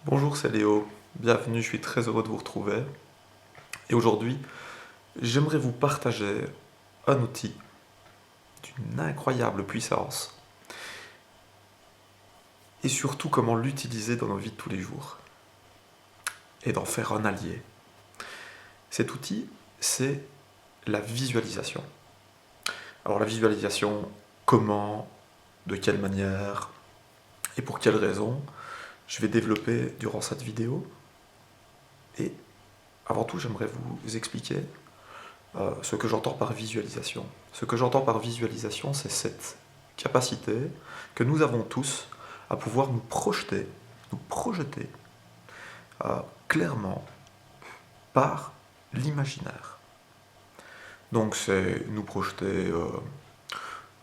Bonjour, c'est Léo. Bienvenue, je suis très heureux de vous retrouver. Et aujourd'hui, j'aimerais vous partager un outil d'une incroyable puissance et surtout comment l'utiliser dans nos vies de tous les jours et d'en faire un allié. Cet outil, c'est la visualisation. Alors la visualisation, comment, de quelle manière et pour quelles raisons, je vais développer durant cette vidéo. Et avant tout, j'aimerais vous expliquer ce que j'entends par visualisation. Ce que j'entends par visualisation, c'est cette capacité que nous avons tous à pouvoir nous projeter clairement par l'imaginaire. Donc c'est nous projeter,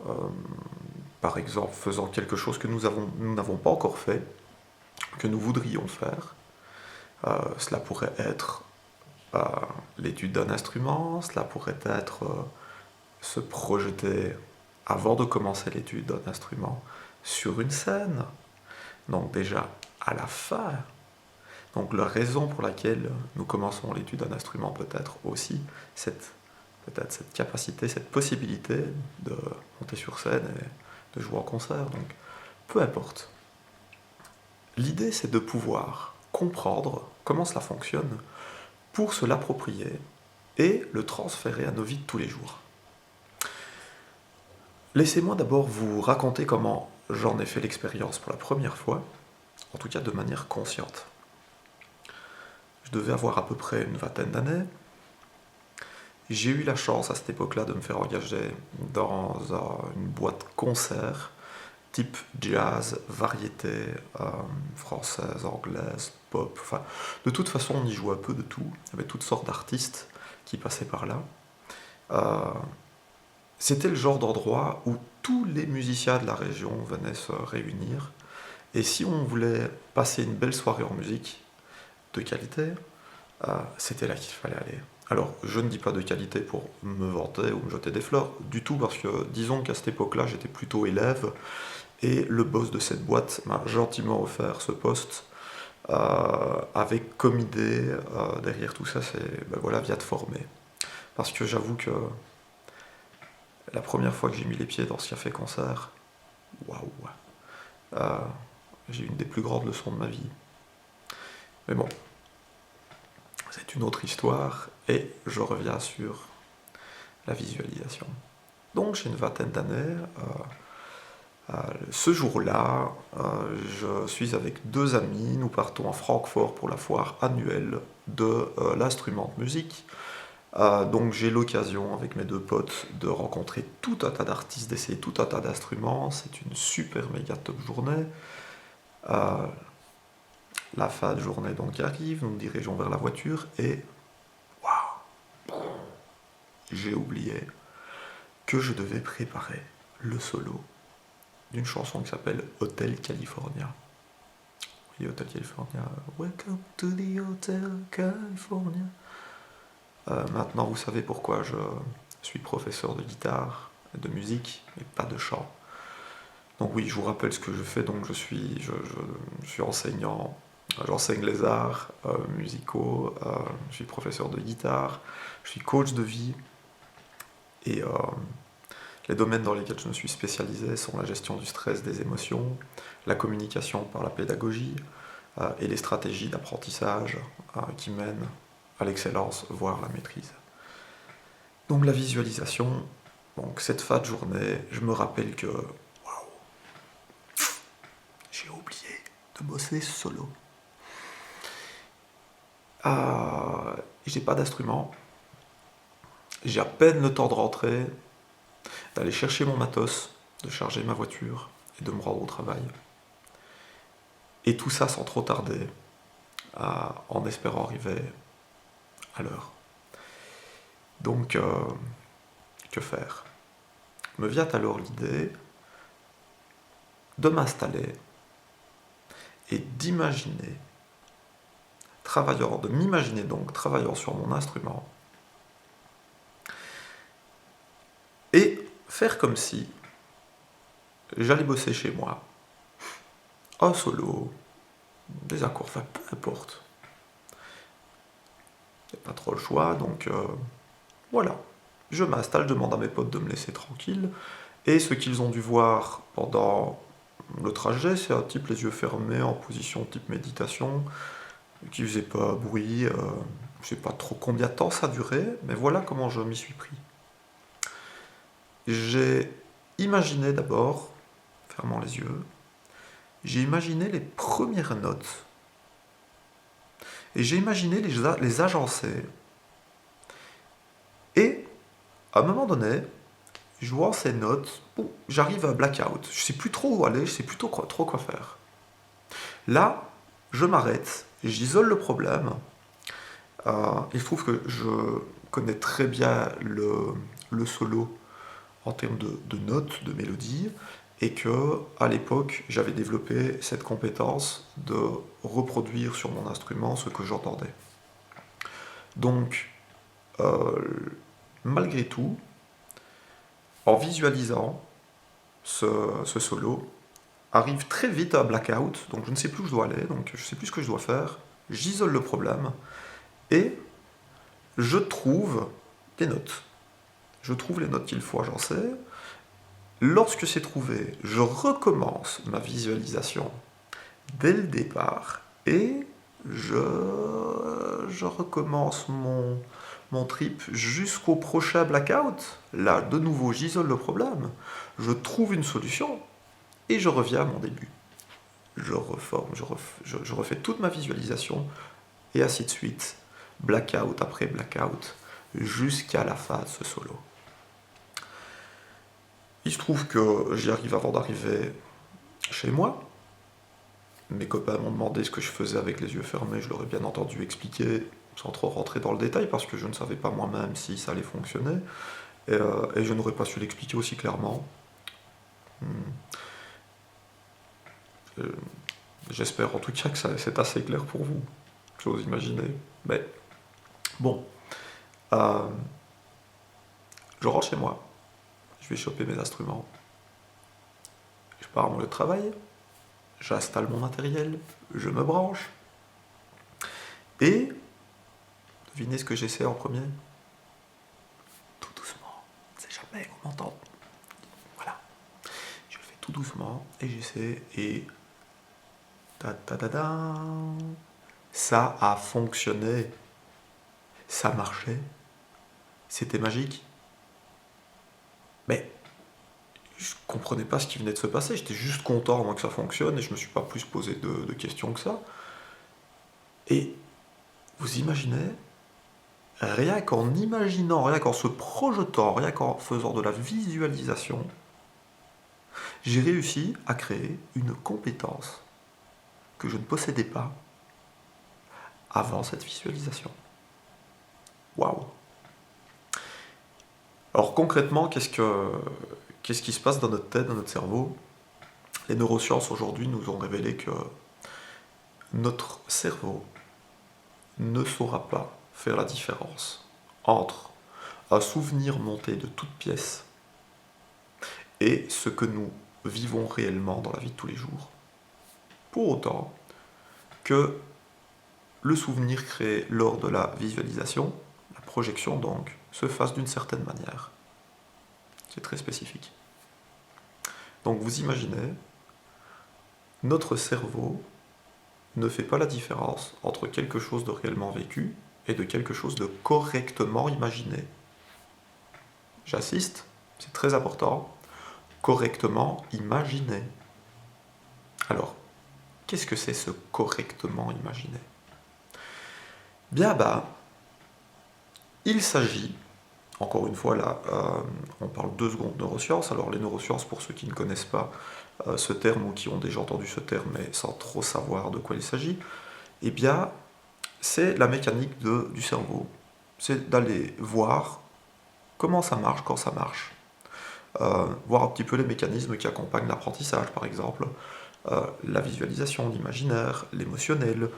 euh, par exemple, faisant quelque chose que nous n'avons pas encore fait, que nous voudrions faire. Cela pourrait être euh, l'étude d'un instrument, cela pourrait être se projeter avant de commencer l'étude d'un instrument sur une scène, donc déjà à la fin. Donc la raison pour laquelle nous commençons l'étude d'un instrument peut être aussi peut-être cette capacité, cette possibilité de monter sur scène et de jouer en concert. Donc peu importe. L'idée c'est de pouvoir comprendre comment cela fonctionne pour se l'approprier et le transférer à nos vies de tous les jours. Laissez-moi d'abord vous raconter comment j'en ai fait l'expérience pour la première fois, en tout cas de manière consciente. Je devais avoir à peu près une vingtaine d'années. J'ai eu la chance à cette époque-là de me faire engager dans une boîte concert, type jazz, variété, française, anglaise, pop. Enfin, de toute façon, on y jouait un peu de tout. Il y avait toutes sortes d'artistes qui passaient par là. Euh, C'était le genre d'endroit où tous les musiciens de la région venaient se réunir. Et si on voulait passer une belle soirée en musique de qualité, c'était là qu'il fallait aller. Alors, je ne dis pas de qualité pour me vanter ou me jeter des fleurs, du tout, parce que disons qu'à cette époque-là, j'étais plutôt élève, et le boss de cette boîte m'a gentiment offert ce poste, avec comme idée, derrière tout ça, c'est, ben voilà, viens te former. Parce que j'avoue que la première fois que j'ai mis les pieds dans ce café-concert, waouh, euh, j'ai eu une des plus grandes leçons de ma vie. Mais bon, c'est une autre histoire, et je reviens sur la visualisation. Donc j'ai une vingtaine d'années. Ce jour-là, je suis avec deux amis, nous partons à Francfort pour la foire annuelle de l'instrument de musique. Donc j'ai l'occasion avec mes deux potes de rencontrer tout un tas d'artistes, d'essayer tout un tas d'instruments. C'est une super méga top journée. Euh, la fin de journée donc arrive, nous nous dirigeons vers la voiture et waouh, j'ai oublié que je devais préparer le solo d'une chanson qui s'appelle Hotel California. Oui, Hotel California. Welcome to the Hotel California. Maintenant, vous savez pourquoi je suis professeur de guitare et de musique, et pas de chant. Donc oui, je vous rappelle ce que je fais. Donc je suis enseignant. J'enseigne les arts musicaux. Je suis professeur de guitare. Je suis coach de vie. Et les domaines dans lesquels je me suis spécialisé sont la gestion du stress, des émotions, la communication par la pédagogie et les stratégies d'apprentissage qui mènent à l'excellence, voire la maîtrise. Donc la visualisation, donc cette fin de journée, je me rappelle que waouh, j'ai oublié de bosser solo. J'ai pas d'instrument, j'ai à peine le temps de rentrer, d'aller chercher mon matos, de charger ma voiture et de me rendre au travail. Et tout ça sans trop tarder, en espérant arriver à l'heure. Donc, que faire? Me vient alors l'idée de m'installer et de m'imaginer donc travaillant sur mon instrument et faire comme si j'allais bosser chez moi, un solo, des accords, enfin peu importe. Il n'y a pas trop le choix, donc voilà. Je m'installe, je demande à mes potes de me laisser tranquille, et ce qu'ils ont dû voir pendant le trajet, c'est un type les yeux fermés en position type méditation, qui faisait pas bruit, je sais pas trop combien de temps ça durait, mais voilà comment je m'y suis pris. J'ai imaginé d'abord, fermant les yeux, j'ai imaginé les premières notes, et j'ai imaginé les agencer, et à un moment donné, jouant ces notes, j'arrive à blackout. Je sais plus trop où aller, je sais plus trop quoi faire. Là, je m'arrête, j'isole le problème. Il se trouve que je connais très bien le solo en termes de notes, de mélodies, et que à l'époque, j'avais développé cette compétence de reproduire sur mon instrument ce que j'entendais. Donc, euh, malgré tout, en visualisant ce solo, arrive très vite à blackout, donc je ne sais plus où je dois aller, donc je ne sais plus ce que je dois faire, j'isole le problème, et je trouve des notes. Je trouve les notes qu'il faut agencer. Lorsque c'est trouvé, je recommence ma visualisation dès le départ, et je recommence mon trip jusqu'au prochain blackout. Là, de nouveau, j'isole le problème, je trouve une solution, et je reviens à mon début. Je reforme, je refais toute ma visualisation, et ainsi de suite, blackout après blackout, jusqu'à la fin de ce solo. Il se trouve que j'y arrive avant d'arriver chez moi. Mes copains m'ont demandé ce que je faisais avec les yeux fermés, je leur ai bien entendu expliquer, sans trop rentrer dans le détail, parce que je ne savais pas moi-même si ça allait fonctionner, et je n'aurais pas su l'expliquer aussi clairement. Euh, J'espère en tout cas que c'est assez clair pour vous, j'ose imaginer. Mais bon, euh, je rentre chez moi, je vais choper mes instruments, je pars à mon lieu de travail, j'installe mon matériel, je me branche, et devinez ce que j'essaie en premier? Tout doucement, c'est jamais qu'on m'entend. Voilà, je le fais tout doucement, et j'essaie, et ta ta ta ta, ça a fonctionné, ça marchait, c'était magique. Mais je comprenais pas ce qui venait de se passer, j'étais juste content moi que ça fonctionne, et je me suis pas plus posé de questions que ça. Et vous imaginez, rien qu'en imaginant, rien qu'en se projetant, rien qu'en faisant de la visualisation, j'ai réussi à créer une compétence que je ne possédais pas avant cette visualisation. Waouh! Alors concrètement, qu'est-ce qui se passe dans notre tête, dans notre cerveau? Les neurosciences aujourd'hui nous ont révélé que notre cerveau ne saura pas faire la différence entre un souvenir monté de toutes pièces et ce que nous vivons réellement dans la vie de tous les jours. Pour autant que le souvenir créé lors de la visualisation, la projection donc, se fasse d'une certaine manière. C'est très spécifique. Donc vous imaginez, notre cerveau ne fait pas la différence entre quelque chose de réellement vécu et de quelque chose de correctement imaginé. J'insiste, c'est très important, correctement imaginé. Alors, qu'est-ce que c'est ce correctement imaginé? Bien bah, il s'agit, encore une fois là, on parle 2 secondes de neurosciences, alors les neurosciences, pour ceux qui ne connaissent pas ce terme ou qui ont déjà entendu ce terme mais sans trop savoir de quoi il s'agit, eh bien, c'est la mécanique du cerveau. C'est d'aller voir comment ça marche quand ça marche. Voir un petit peu les mécanismes qui accompagnent l'apprentissage, par exemple, la visualisation, l'imaginaire, l'émotionnel,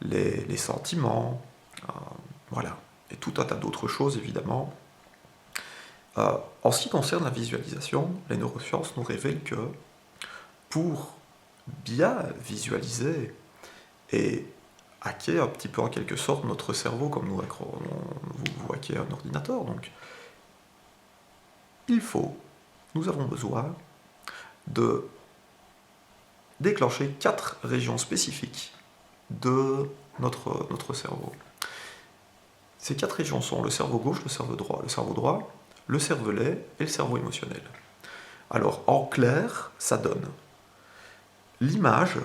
les sentiments, voilà, et tout un tas d'autres choses évidemment. En ce qui concerne la visualisation, les neurosciences nous révèlent que pour bien visualiser et hacker un petit peu en quelque sorte notre cerveau comme vous hackez un ordinateur. Donc, nous avons besoin de déclencher 4 régions spécifiques de notre cerveau. Ces 4 régions sont le cerveau gauche, le cerveau droit, le cervelet et le cerveau émotionnel. Alors, en clair, ça donne l'image,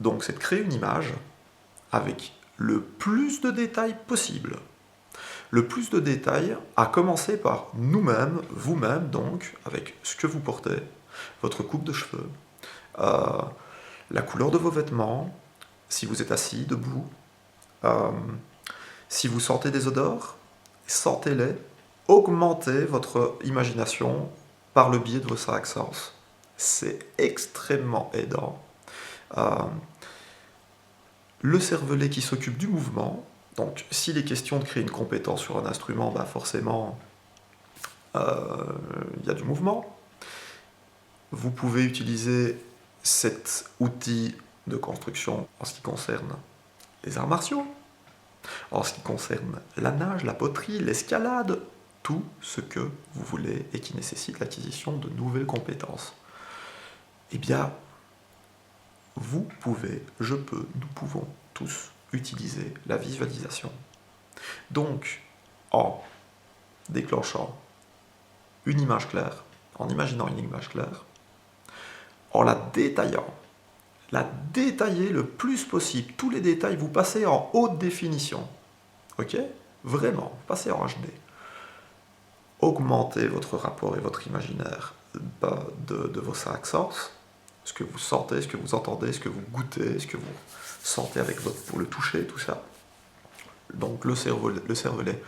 donc c'est de créer une image avec le plus de détails possible. Le plus de détails, à commencer par nous-mêmes, vous-même, donc, avec ce que vous portez, votre coupe de cheveux, la couleur de vos vêtements, si vous êtes assis, debout, si vous sentez des odeurs, sentez-les, augmentez votre imagination par le biais de vos 5 sens. C'est extrêmement aidant. Le cervelet qui s'occupe du mouvement, donc s'il est question de créer une compétence sur un instrument, forcément il y a du mouvement. Vous pouvez utiliser cet outil de construction en ce qui concerne les arts martiaux, en ce qui concerne la nage, la poterie, l'escalade, tout ce que vous voulez et qui nécessite l'acquisition de nouvelles compétences. Eh bien, vous pouvez, je peux, nous pouvons tous utiliser la visualisation. Donc, en déclenchant une image claire, en imaginant une image claire, en la détailler le plus possible. Tous les détails, vous passez en haute définition. Ok? Vraiment, passez en HD. Augmentez votre rapport et votre imaginaire de vos 5 sens. Ce que vous sentez, ce que vous entendez, ce que vous goûtez, ce que vous sentez avec votre pour le toucher, tout ça. Donc le cervelet,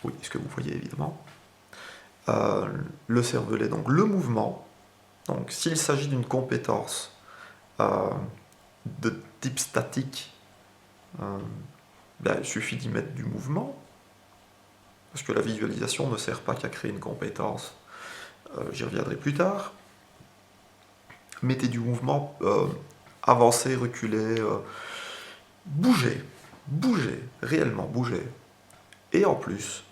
oui, ce que vous voyez évidemment. Le cervelet, donc le mouvement. Donc s'il s'agit d'une compétence de type statique, il suffit d'y mettre du mouvement, parce que la visualisation ne sert pas qu'à créer une compétence. J'y reviendrai plus tard. Mettez du mouvement, avancez, reculez, bougez, réellement bougez. Et en plus,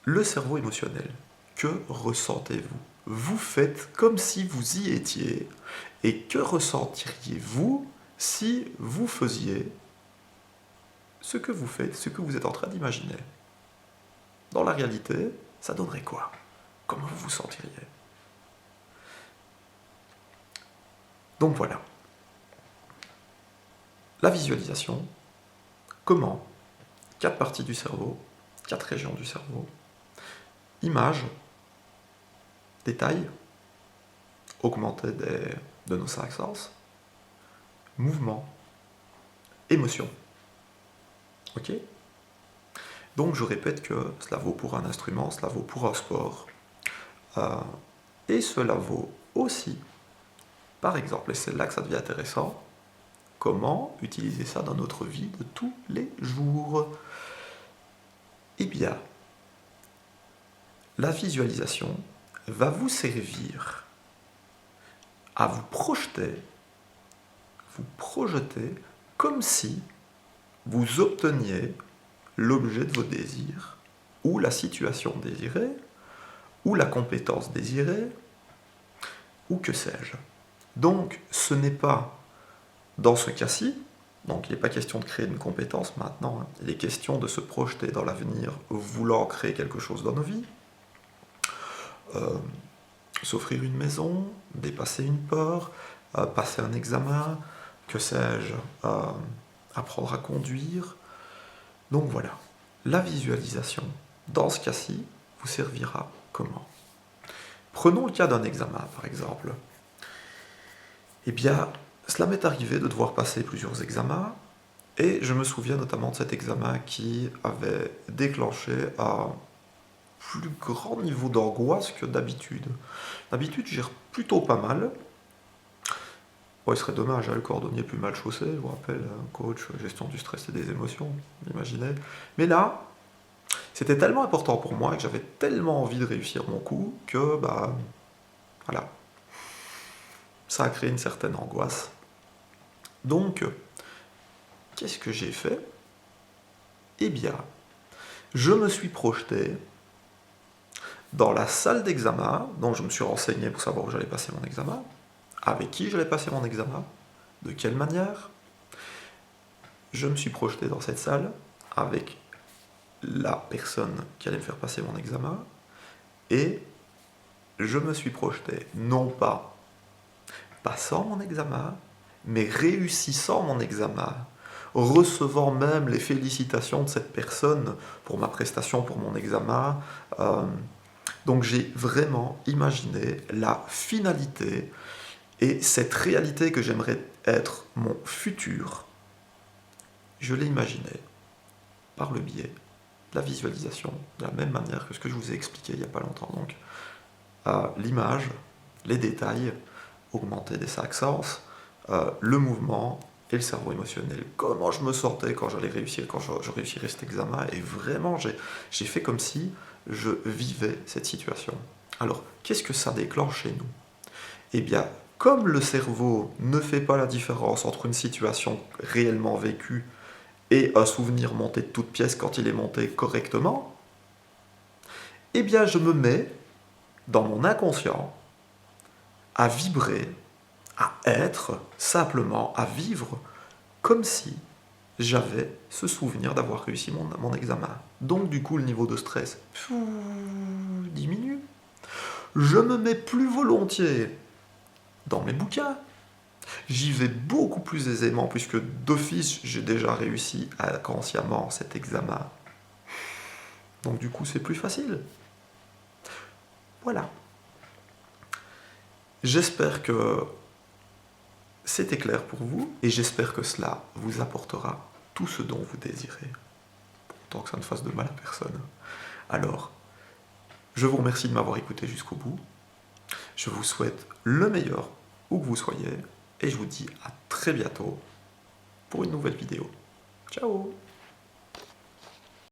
le cerveau émotionnel, que ressentez-vous? Vous faites comme si vous y étiez, et que ressentiriez-vous si vous faisiez ce que vous faites, ce que vous êtes en train d'imaginer? Dans la réalité, ça donnerait quoi? Comment vous vous sentiriez? Donc voilà. La visualisation, comment 4 parties du cerveau, 4 régions du cerveau, image, détail, augmenté de nos 5 sens, mouvement, émotion. Ok? Donc je répète que cela vaut pour un instrument, cela vaut pour un sport, et cela vaut aussi, par exemple, et c'est là que ça devient intéressant, comment utiliser ça dans notre vie de tous les jours. Eh bien, la visualisation va vous servir à vous projeter comme si vous obteniez l'objet de vos désirs, ou la situation désirée, ou la compétence désirée, ou que sais-je. Donc, ce n'est pas, dans ce cas-ci, donc il n'est pas question de créer une compétence maintenant, il est question de se projeter dans l'avenir, voulant créer quelque chose dans nos vies, s'offrir une maison, dépasser une peur, passer un examen, que sais-je, apprendre à conduire. Donc voilà, la visualisation, dans ce cas-ci, vous servira comment? Prenons le cas d'un examen, par exemple. Eh bien, cela m'est arrivé de devoir passer plusieurs examens, et je me souviens notamment de cet examen qui avait déclenché un plus grand niveau d'angoisse que d'habitude. D'habitude, je gère plutôt pas mal. Bon, il serait dommage, le cordonnier plus mal chaussé, je vous rappelle, coach, gestion du stress et des émotions, imaginez. Mais là, c'était tellement important pour moi, que j'avais tellement envie de réussir mon coup, que, voilà. Ça a créé une certaine angoisse. Donc, qu'est-ce que j'ai fait? Eh bien, je me suis projeté dans la salle d'examen, donc je me suis renseigné pour savoir où j'allais passer mon examen, avec qui j'allais passer mon examen, de quelle manière. Je me suis projeté dans cette salle avec la personne qui allait me faire passer mon examen, et je me suis projeté non pas passant mon examen, mais réussissant mon examen, recevant même les félicitations de cette personne pour ma prestation, pour mon examen. Donc j'ai vraiment imaginé la finalité et cette réalité que j'aimerais être mon futur. Je l'ai imaginé par le biais de la visualisation, de la même manière que ce que je vous ai expliqué il n'y a pas longtemps. Donc l'image, les détails, augmenter des cinq sens, le mouvement et le cerveau émotionnel. Comment je me sentais quand j'allais réussir, quand je réussirais cet examen. Et vraiment, j'ai fait comme si je vivais cette situation. Alors, qu'est-ce que ça déclenche chez nous? Eh bien, comme le cerveau ne fait pas la différence entre une situation réellement vécue et un souvenir monté de toutes pièces quand il est monté correctement, eh bien, je me mets dans mon inconscient à vibrer, à être, simplement à vivre comme si j'avais ce souvenir d'avoir réussi mon examen. Donc du coup, le niveau de stress diminue. Je me mets plus volontiers dans mes bouquins. J'y vais beaucoup plus aisément puisque d'office, j'ai déjà réussi consciemment cet examen. Donc du coup, c'est plus facile. Voilà. J'espère que c'était clair pour vous et j'espère que cela vous apportera tout ce dont vous désirez, tant que ça ne fasse de mal à personne. Alors, je vous remercie de m'avoir écouté jusqu'au bout. Je vous souhaite le meilleur où que vous soyez et je vous dis à très bientôt pour une nouvelle vidéo. Ciao!